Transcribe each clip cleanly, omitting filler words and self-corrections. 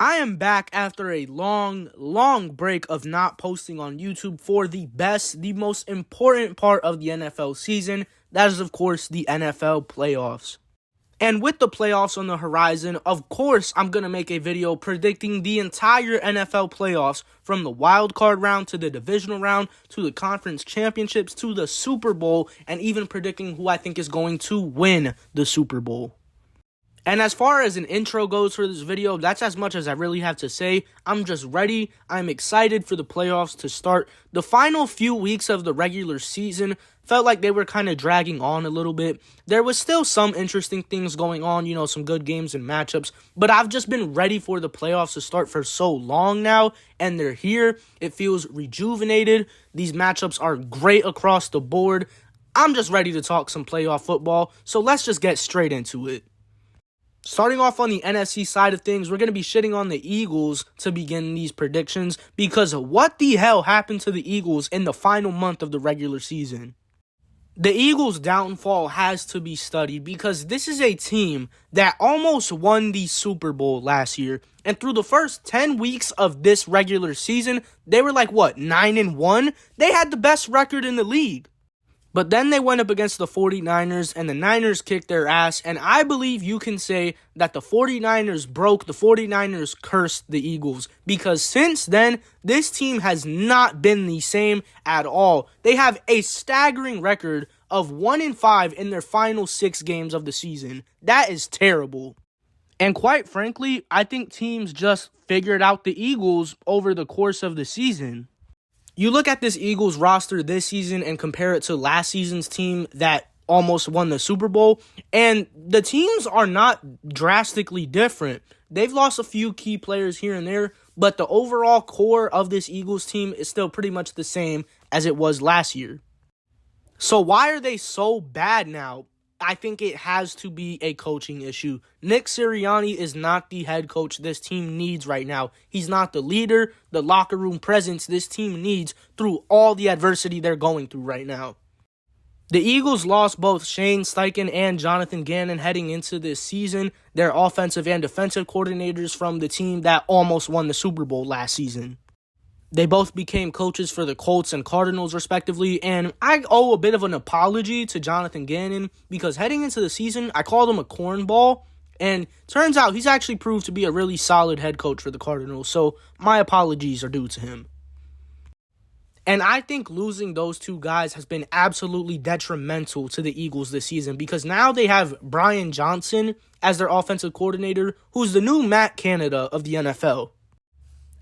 I am back after a long break of not posting on YouTube for the most important part of the NFL season. That is, of course, the NFL playoffs. And with the playoffs on the horizon, of course, I'm going to make a video predicting the entire NFL playoffs from the wild card round to the divisional round to the conference championships to the Super Bowl, and even predicting who I think is going to win the Super Bowl. And as far as an intro goes for this video, that's as much as I really have to say. I'm just ready. I'm excited for the playoffs to start. The final few weeks of the regular season felt like they were kind of dragging on a little bit. There was still some interesting things going on, some good games and matchups. But I've just been ready for the playoffs to start for so long now, and they're here. It feels rejuvenated. These matchups are great across the board. I'm just ready to talk some playoff football, so let's just get straight into it. Starting off on the NFC side of things, we're going to be shitting on the Eagles to begin these predictions because what the hell happened to the Eagles in the final month of the regular season? The Eagles' downfall has to be studied because this is a team that almost won the Super Bowl last year. And through the first 10 weeks of this regular season, they were 9-1? They had the best record in the league. But then they went up against the 49ers, and the Niners kicked their ass, and I believe you can say that the 49ers broke, the 49ers cursed the Eagles, because since then, this team has not been the same at all. They have a staggering record of 1-5 in their final 6 games of the season. That is terrible. And quite frankly, I think teams just figured out the Eagles over the course of the season. You look at this Eagles roster this season and compare it to last season's team that almost won the Super Bowl, and the teams are not drastically different. They've lost a few key players here and there, but the overall core of this Eagles team is still pretty much the same as it was last year. So why are they so bad now? I think it has to be a coaching issue. Nick Sirianni is not the head coach this team needs right now. He's not the leader, the locker room presence this team needs through all the adversity they're going through right now. The Eagles lost both Shane Steichen and Jonathan Gannon heading into this season. They're offensive and defensive coordinators from the team that almost won the Super Bowl last season. They both became coaches for the Colts and Cardinals, respectively, and I owe a bit of an apology to Jonathan Gannon because heading into the season, I called him a cornball, and turns out he's actually proved to be a really solid head coach for the Cardinals, so my apologies are due to him. And I think losing those two guys has been absolutely detrimental to the Eagles this season because now they have Brian Johnson as their offensive coordinator, who's the new Matt Canada of the NFL.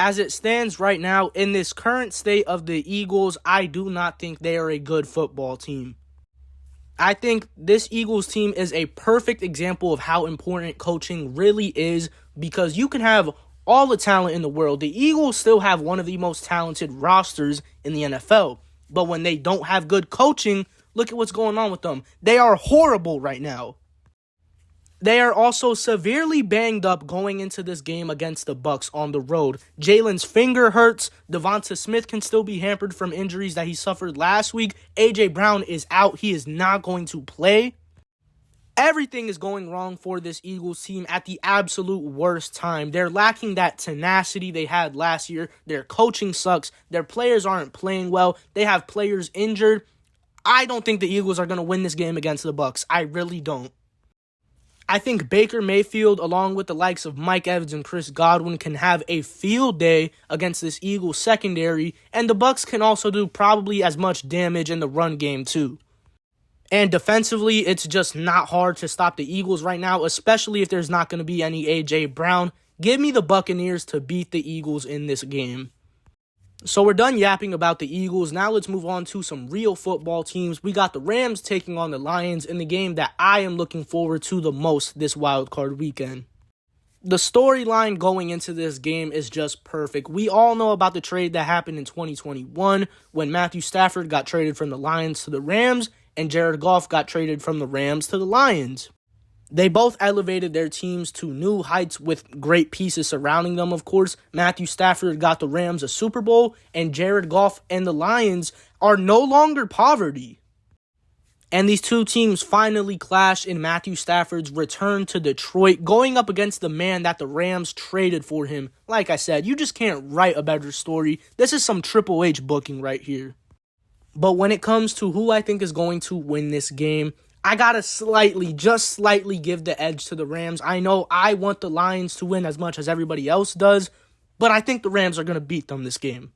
As it stands right now, in this current state of the Eagles, I do not think they are a good football team. I think this Eagles team is a perfect example of how important coaching really is because you can have all the talent in the world. The Eagles still have one of the most talented rosters in the NFL. But when they don't have good coaching, look at what's going on with them. They are horrible right now. They are also severely banged up going into this game against the Bucs on the road. Jalen's finger hurts. Devonta Smith can still be hampered from injuries that he suffered last week. A.J. Brown is out. He is not going to play. Everything is going wrong for this Eagles team at the absolute worst time. They're lacking that tenacity they had last year. Their coaching sucks. Their players aren't playing well. They have players injured. I don't think the Eagles are going to win this game against the Bucs. I really don't. I think Baker Mayfield, along with the likes of Mike Evans and Chris Godwin, can have a field day against this Eagles secondary, and the Bucs can also do probably as much damage in the run game too. And defensively, it's just not hard to stop the Eagles right now, especially if there's not going to be any A.J. Brown. Give me the Buccaneers to beat the Eagles in this game. So we're done yapping about the Eagles. Now let's move on to some real football teams. We got the Rams taking on the Lions in the game that I am looking forward to the most this wildcard weekend. The storyline going into this game is just perfect. We all know about the trade that happened in 2021 when Matthew Stafford got traded from the Lions to the Rams and Jared Goff got traded from the Rams to the Lions. They both elevated their teams to new heights with great pieces surrounding them, of course. Matthew Stafford got the Rams a Super Bowl, and Jared Goff and the Lions are no longer poverty. And these two teams finally clash in Matthew Stafford's return to Detroit, going up against the man that the Rams traded for him. Like I said, you just can't write a better story. This is some Triple H booking right here. But when it comes to who I think is going to win this game, I gotta just slightly give the edge to the Rams. I know I want the Lions to win as much as everybody else does, but I think the Rams are going to beat them this game.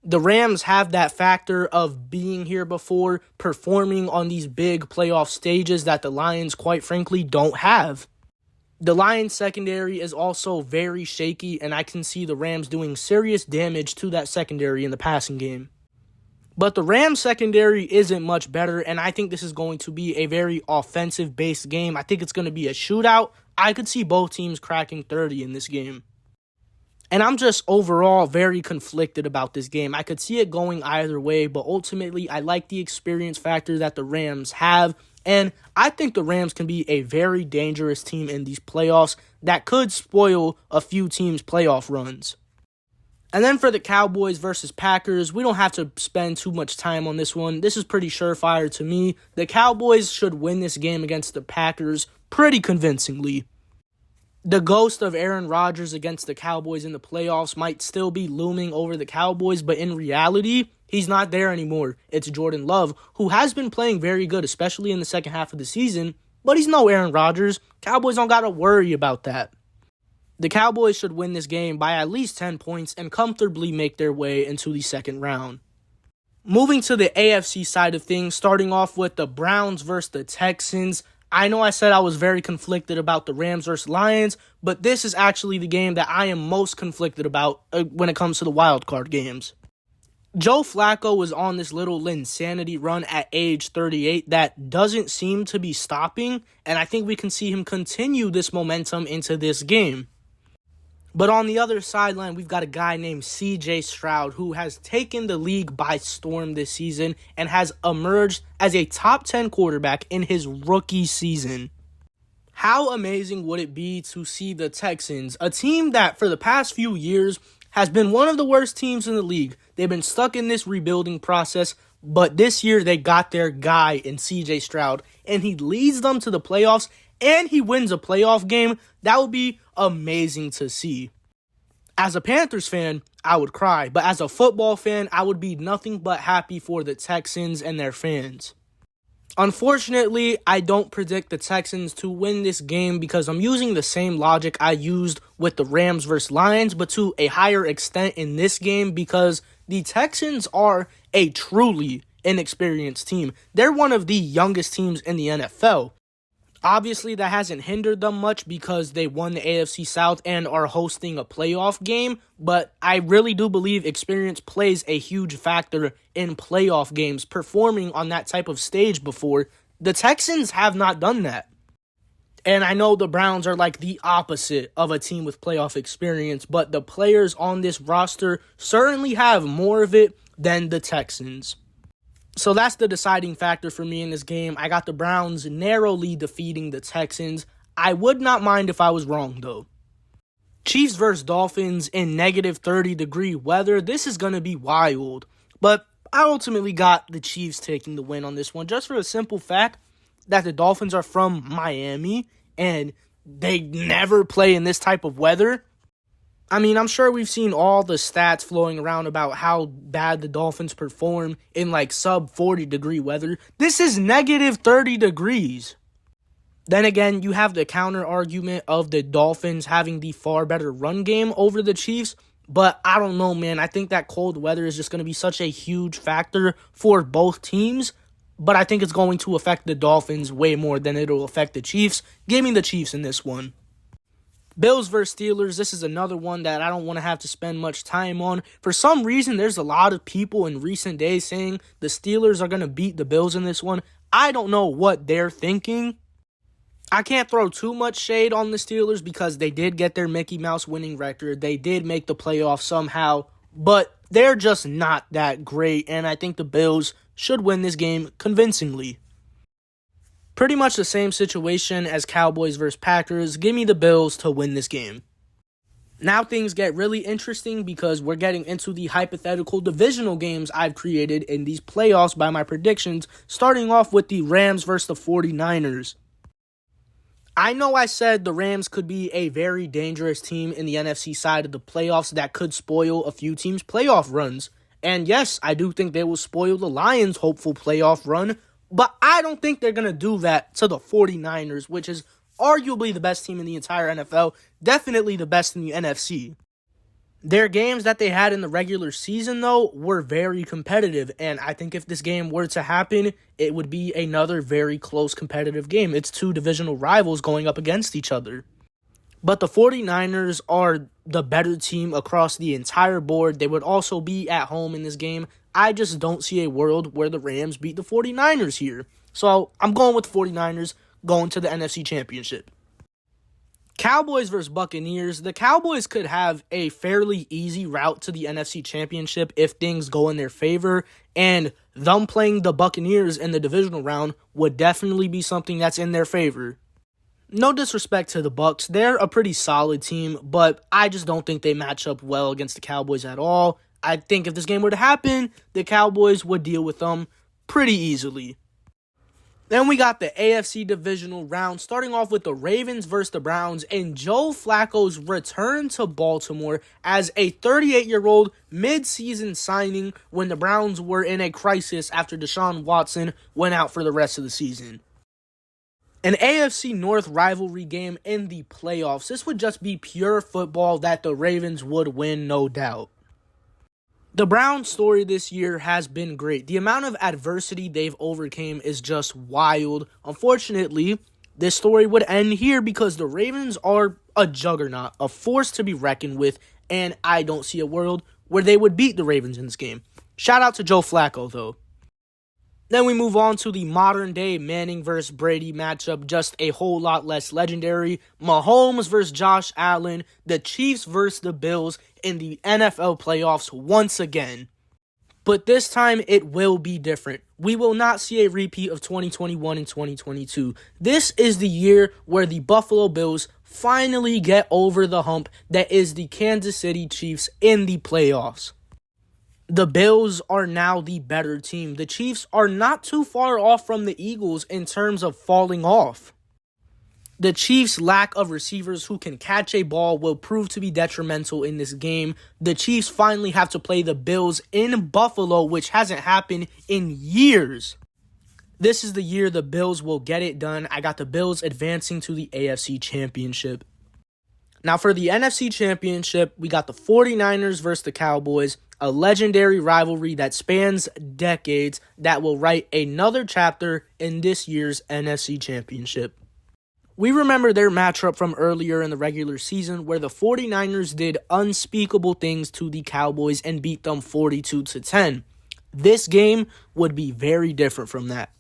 The Rams have that factor of being here before, performing on these big playoff stages that the Lions, quite frankly, don't have. The Lions secondary is also very shaky, and I can see the Rams doing serious damage to that secondary in the passing game. But the Rams secondary isn't much better, and I think this is going to be a very offensive-based game. I think it's going to be a shootout. I could see both teams cracking 30 in this game. And I'm just overall very conflicted about this game. I could see it going either way, but ultimately I like the experience factor that the Rams have. And I think the Rams can be a very dangerous team in these playoffs that could spoil a few teams' playoff runs. And then for the Cowboys versus Packers, we don't have to spend too much time on this one. This is pretty surefire to me. The Cowboys should win this game against the Packers pretty convincingly. The ghost of Aaron Rodgers against the Cowboys in the playoffs might still be looming over the Cowboys, but in reality, he's not there anymore. It's Jordan Love, who has been playing very good, especially in the second half of the season, but he's no Aaron Rodgers. Cowboys don't got to worry about that. The Cowboys should win this game by at least 10 points and comfortably make their way into the second round. Moving to the AFC side of things, starting off with the Browns versus the Texans. I know I said I was very conflicted about the Rams versus Lions, but this is actually the game that I am most conflicted about when it comes to the wild card games. Joe Flacco was on this little insanity run at age 38 that doesn't seem to be stopping, and I think we can see him continue this momentum into this game. But on the other sideline, we've got a guy named CJ Stroud who has taken the league by storm this season and has emerged as a top 10 quarterback in his rookie season. How amazing would it be to see the Texans, a team that for the past few years has been one of the worst teams in the league. They've been stuck in this rebuilding process, but this year they got their guy in CJ Stroud, and he leads them to the playoffs, and he wins a playoff game. That would be amazing to see. As a Panthers fan, I would cry, but as a football fan, I would be nothing but happy for the Texans and their fans. Unfortunately, I don't predict the Texans to win this game because I'm using the same logic I used with the Rams versus Lions, but to a higher extent in this game because the Texans are a truly inexperienced team. They're one of the youngest teams in the NFL. Obviously, that hasn't hindered them much because they won the AFC South and are hosting a playoff game, but I really do believe experience plays a huge factor in playoff games. Performing on that type of stage before, the Texans have not done that. And I know the Browns are like the opposite of a team with playoff experience, but the players on this roster certainly have more of it than the Texans. So that's the deciding factor for me in this game. I got the Browns narrowly defeating the Texans. I would not mind if I was wrong, though. Chiefs versus Dolphins in negative 30-degree weather. This is going to be wild. But I ultimately got the Chiefs taking the win on this one, just for the simple fact that the Dolphins are from Miami, and they never play in this type of weather. I mean, I'm sure we've seen all the stats flowing around about how bad the Dolphins perform in like sub 40-degree weather. This is negative 30 degrees. Then again, you have the counter argument of the Dolphins having the far better run game over the Chiefs. But I don't know, man. I think that cold weather is just going to be such a huge factor for both teams. But I think it's going to affect the Dolphins way more than it'll affect the Chiefs. Give me the Chiefs in this one. Bills versus Steelers, this is another one that I don't want to have to spend much time on. For some reason, there's a lot of people in recent days saying the Steelers are going to beat the Bills in this one. I don't know what they're thinking. I can't throw too much shade on the Steelers because they did get their Mickey Mouse winning record. They did make the playoffs somehow, but they're just not that great, and I think the Bills should win this game convincingly. Pretty much the same situation as Cowboys versus Packers. Give me the Bills to win this game. Now things get really interesting because we're getting into the hypothetical divisional games I've created in these playoffs by my predictions, starting off with the Rams versus the 49ers. I know I said the Rams could be a very dangerous team in the NFC side of the playoffs that could spoil a few teams' playoff runs. And yes, I do think they will spoil the Lions' hopeful playoff run, but I don't think they're going to do that to the 49ers, which is arguably the best team in the entire NFL, definitely the best in the NFC. Their games that they had in the regular season, though, were very competitive, and I think if this game were to happen, it would be another very close competitive game. It's two divisional rivals going up against each other. But the 49ers are the better team across the entire board. They would also be at home in this game. I just don't see a world where the Rams beat the 49ers here. So I'm going with the 49ers going to the NFC Championship. Cowboys versus Buccaneers. The Cowboys could have a fairly easy route to the NFC Championship if things go in their favor, and them playing the Buccaneers in the divisional round would definitely be something that's in their favor. No disrespect to the Bucs, they're a pretty solid team, but I just don't think they match up well against the Cowboys at all. I think if this game were to happen, the Cowboys would deal with them pretty easily. Then we got the AFC divisional round, starting off with the Ravens versus the Browns and Joe Flacco's return to Baltimore as a 38-year-old mid-season signing when the Browns were in a crisis after Deshaun Watson went out for the rest of the season. An AFC North rivalry game in the playoffs. This would just be pure football that the Ravens would win, no doubt. The Browns' story this year has been great. The amount of adversity they've overcame is just wild. Unfortunately, this story would end here because the Ravens are a juggernaut, a force to be reckoned with, and I don't see a world where they would beat the Ravens in this game. Shout out to Joe Flacco, though. Then we move on to the modern-day Manning versus Brady matchup, just a whole lot less legendary. Mahomes versus Josh Allen, the Chiefs versus the Bills in the NFL playoffs once again. But this time, it will be different. We will not see a repeat of 2021 and 2022. This is the year where the Buffalo Bills finally get over the hump that is the Kansas City Chiefs in the playoffs. The Bills are now the better team. The Chiefs are not too far off from the Eagles in terms of falling off. The Chiefs' lack of receivers who can catch a ball will prove to be detrimental in this game. The Chiefs finally have to play the Bills in Buffalo, which hasn't happened in years. This is the year the Bills will get it done. I got the Bills advancing to the AFC Championship. Now for the NFC Championship, we got the 49ers versus the Cowboys, a legendary rivalry that spans decades that will write another chapter in this year's NFC Championship. We remember their matchup from earlier in the regular season where the 49ers did unspeakable things to the Cowboys and beat them 42-10. This game would be very different from that.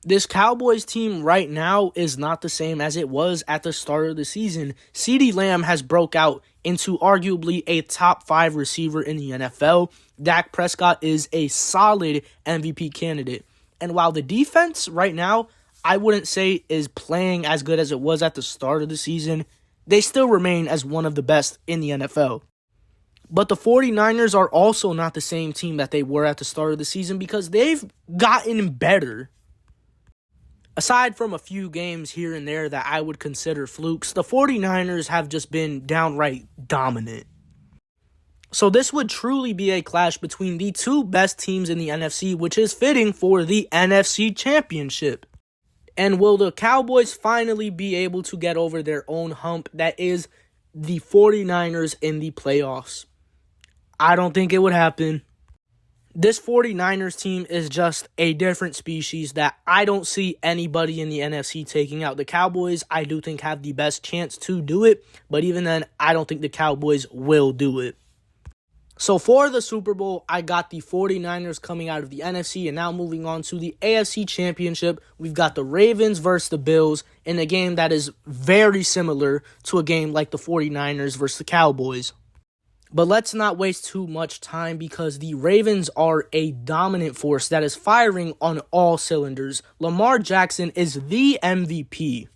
This Cowboys team right now is not the same as it was at the start of the season. CeeDee Lamb has broke out into arguably a top 5 receiver in the NFL. Dak Prescott is a solid MVP candidate. And while the defense right now, I wouldn't say is playing as good as it was at the start of the season, they still remain as one of the best in the NFL. But the 49ers are also not the same team that they were at the start of the season because they've gotten better. Aside from a few games here and there that I would consider flukes, the 49ers have just been downright dominant. So this would truly be a clash between the two best teams in the NFC, which is fitting for the NFC Championship. And will the Cowboys finally be able to get over their own hump that is the 49ers in the playoffs? I don't think it would happen. This 49ers team is just a different species that I don't see anybody in the NFC taking out. The Cowboys, I do think, have the best chance to do it, but even then, I don't think the Cowboys will do it. So for the Super Bowl, I got the 49ers coming out of the NFC, and now moving on to the AFC Championship, we've got the Ravens versus the Bills in a game that is very similar to a game like the 49ers versus the Cowboys. But let's not waste too much time because the Ravens are a dominant force that is firing on all cylinders. Lamar Jackson is the MVP.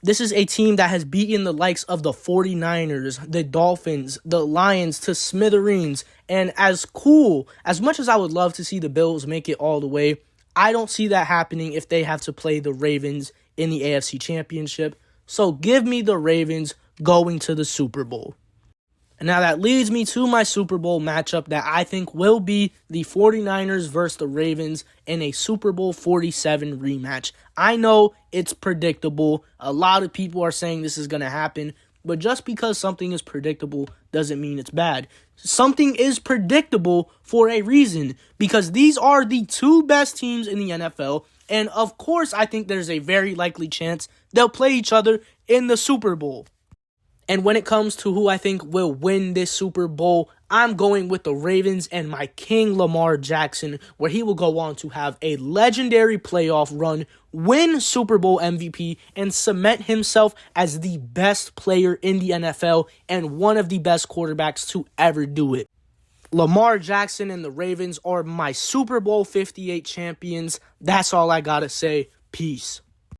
This is a team that has beaten the likes of the 49ers, the Dolphins, the Lions to smithereens. And as much as I would love to see the Bills make it all the way, I don't see that happening if they have to play the Ravens in the AFC Championship. So give me the Ravens going to the Super Bowl. And now that leads me to my Super Bowl matchup that I think will be the 49ers versus the Ravens in a Super Bowl 47 rematch. I know it's predictable. A lot of people are saying this is going to happen. But just because something is predictable doesn't mean it's bad. Something is predictable for a reason, because these are the two best teams in the NFL. And of course, I think there's a very likely chance they'll play each other in the Super Bowl. And when it comes to who I think will win this Super Bowl, I'm going with the Ravens and my king Lamar Jackson, where he will go on to have a legendary playoff run, win Super Bowl MVP, and cement himself as the best player in the NFL and one of the best quarterbacks to ever do it. Lamar Jackson and the Ravens are my Super Bowl 58 champions. That's all I gotta say. Peace.